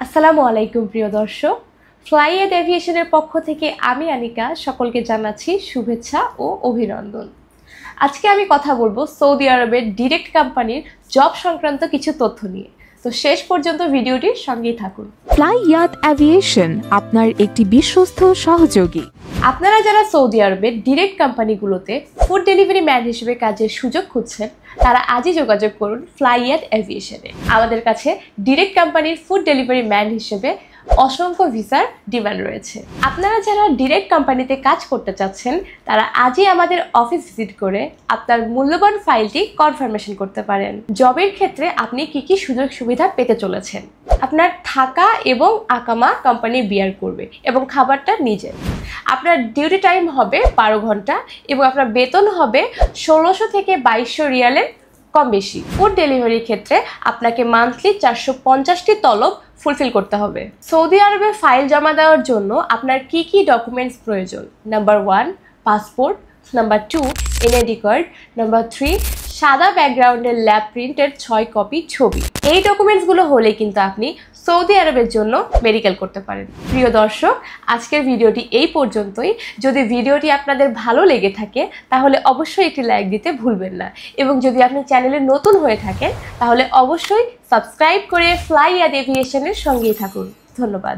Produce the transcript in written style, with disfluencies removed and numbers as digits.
আসসালামু আলাইকুম প্রিয় দর্শক, ফ্লাইয়েড এভিয়েশনের পক্ষ থেকে আমি আনিকা সকলকে জানাচ্ছি শুভেচ্ছা ও অভিনন্দন। আজকে আমি কথা বলবো সৌদি আরবের ডিরেক্ট কোম্পানির জব সংক্রান্ত কিছু তথ্য নিয়ে। তো শেষ পর্যন্ত ভিডিওটির সঙ্গেই থাকুন। ফ্লাইয়াদ এভিয়েশন আপনার একটি বিশ্বস্ত সহযোগী। আপনারা যারা সৌদি আরবের ডিরেক্ট কোম্পানিগুলোতে ফুড ডেলিভারি ম্যান হিসেবে কাজের সুযোগ খুঁজছেন, তারা আজই যোগাযোগ করুন ফ্লাইয়াদ এভিয়েশনে। আমাদের কাছে ডিরেক্ট কোম্পানির ফুড ডেলিভারি ম্যান হিসেবে অসংখ্য ভিসার ডিমান্ড রয়েছে। আপনারা যারা ডিরেক্ট কোম্পানিতে কাজ করতে চাচ্ছেন, তারা আজই আমাদের অফিস ভিজিট করে আপনার মূল্যবান ফাইলটি কনফার্মেশন করতে পারেন। জবের ক্ষেত্রে আপনি কি কি সুযোগ সুবিধা পেতে চলেছেন। আপনার থাকা এবং আকামা কোম্পানি বিয়ার করবে এবং খাবারটা নিজের। আপনার ডিউটি টাইম হবে 12 ঘন্টা এবং আপনার বেতন হবে 1600 থেকে 2200 রিয়ালের কম বেশি। ফুড ডেলিভারির ক্ষেত্রে আপনাকে মান্থলি 450টি তলব ফুলফিল করতে হবে। সৌদি আরবে ফাইল জমা দেওয়ার জন্য আপনার কি কি ডকুমেন্টস প্রয়োজন? Number 1 passport, number 2 NID card, number 3 সাদা ব্যাকগ্রাউন্ডের ল্যাব প্রিন্টের 6 কপি ছবি। এই ডকুমেন্টসগুলো হলে কিন্তু আপনি সৌদি আরবের জন্য মেডিকেল করতে পারেন। প্রিয় দর্শক, আজকের ভিডিওটি এই পর্যন্তই। যদি ভিডিওটি আপনাদের ভালো লেগে থাকে তাহলে অবশ্যই একটি লাইক দিতে ভুলবেন না, এবং যদি আপনি চ্যানেলে নতুন হয়ে থাকেন তাহলে অবশ্যই সাবস্ক্রাইব করে ফ্লাইয়াদ এভিয়েশনের সঙ্গেই থাকুন। ধন্যবাদ।